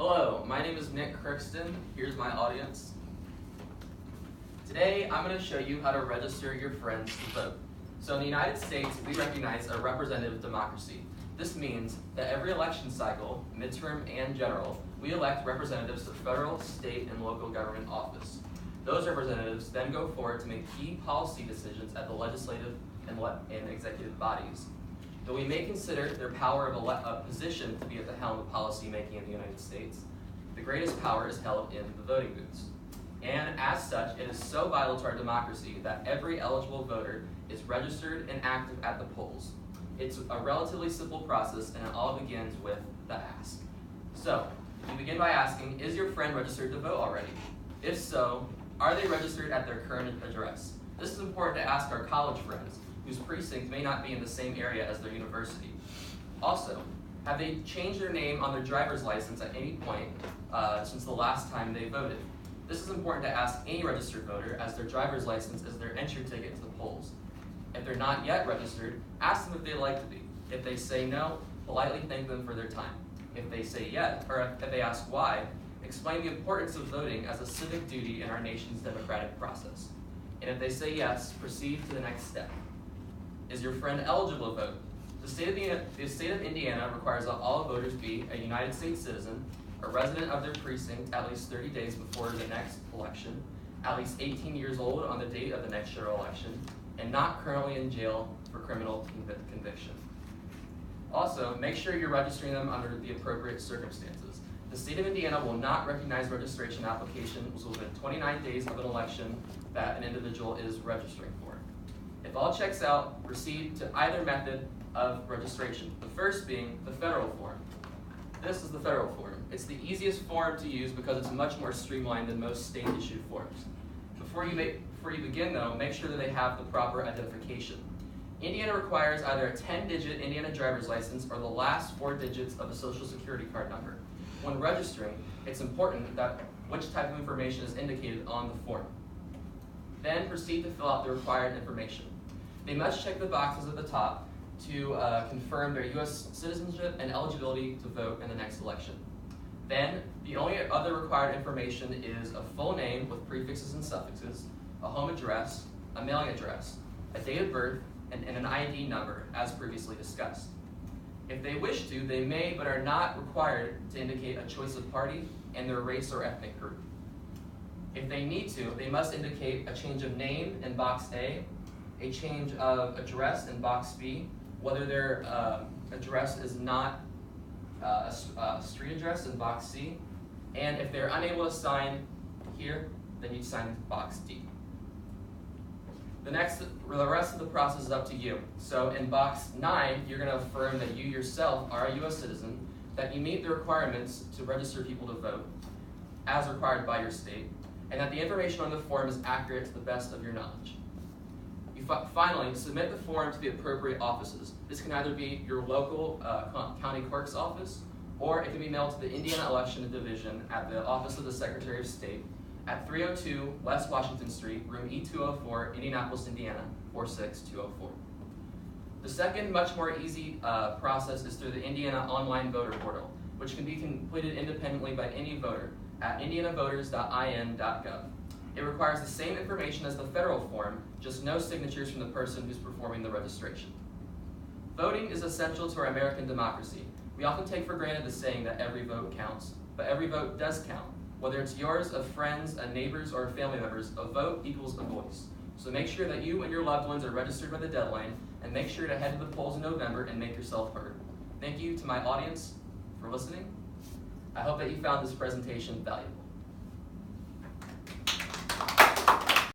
Hello, my name is Nick Crookston. Here's my audience. Today, I'm going to show you how to register your friends to vote. So in the United States, we recognize a representative democracy. This means that every election cycle, midterm and general, we elect representatives to federal, state, and local government office. Those representatives then go forward to make key policy decisions at the legislative and executive bodies. Though we may consider their power of a position to be at the helm of policy making in the United States, the greatest power is held in the voting booths. And as such, it is so vital to our democracy that every eligible voter is registered and active at the polls. It's a relatively simple process, and it all begins with the ask. So, we begin by asking, is your friend registered to vote already? If so, are they registered at their current address? This is important to ask our college friends, whose precinct may not be in the same area as their university. Also, have they changed their name on their driver's license at any point since the last time they voted? This is important to ask any registered voter, as their driver's license is their entry ticket to the polls. If they're not yet registered, ask them if they'd like to be. If they say no, politely thank them for their time. If they say yes, or if they ask why, explain the importance of voting as a civic duty in our nation's democratic process. And if they say yes, proceed to the next step. Is your friend eligible to vote? The state of Indiana requires that all voters be a United States citizen, a resident of their precinct at least 30 days before the next election, at least 18 years old on the date of the next general election, and not currently in jail for criminal conviction. Also, make sure you're registering them under the appropriate circumstances. The state of Indiana will not recognize registration applications within 29 days of an election that an individual is registering for. If all checks out, proceed to either method of registration, the first being the federal form. This is the federal form. It's the easiest form to use because it's much more streamlined than most state-issued forms. Before you begin, though, make sure that they have the proper identification. Indiana requires either a 10-digit Indiana driver's license or the last 4 digits of a social security card number. When registering, it's important that which type of information is indicated on the form. Then proceed to fill out the required information. They must check the boxes at the top to confirm their U.S. citizenship and eligibility to vote in the next election. Then, the only other required information is a full name with prefixes and suffixes, a home address, a mailing address, a date of birth, and an ID number, as previously discussed. If they wish to, they may but are not required to indicate a choice of party and their race or ethnic group. If they need to, they must indicate a change of name in box A, a change of address in box B, whether their address is not a street address in box C, and if they're unable to sign here, then you sign box D. The rest of the process is up to you. So in box 9, you're going to affirm that you yourself are a U.S. citizen, that you meet the requirements to register people to vote, as required by your state, and that the information on the form is accurate to the best of your knowledge. Finally, submit the form to the appropriate offices. This can either be your local county clerk's office, or it can be mailed to the Indiana Election Division at the Office of the Secretary of State at 302 West Washington Street, room E204, Indianapolis, Indiana, 46204. The second, much more easy process is through the Indiana Online Voter Portal, which can be completed independently by any voter at indianavoters.in.gov. It requires the same information as the federal form, just no signatures from the person who's performing the registration. Voting is essential to our American democracy. We often take for granted the saying that every vote counts, but every vote does count. Whether it's yours, of friends, of neighbors, or family members, a vote equals a voice. So make sure that you and your loved ones are registered by the deadline, and make sure to head to the polls in November and make yourself heard. Thank you to my audience for listening. I hope that you found this presentation valuable.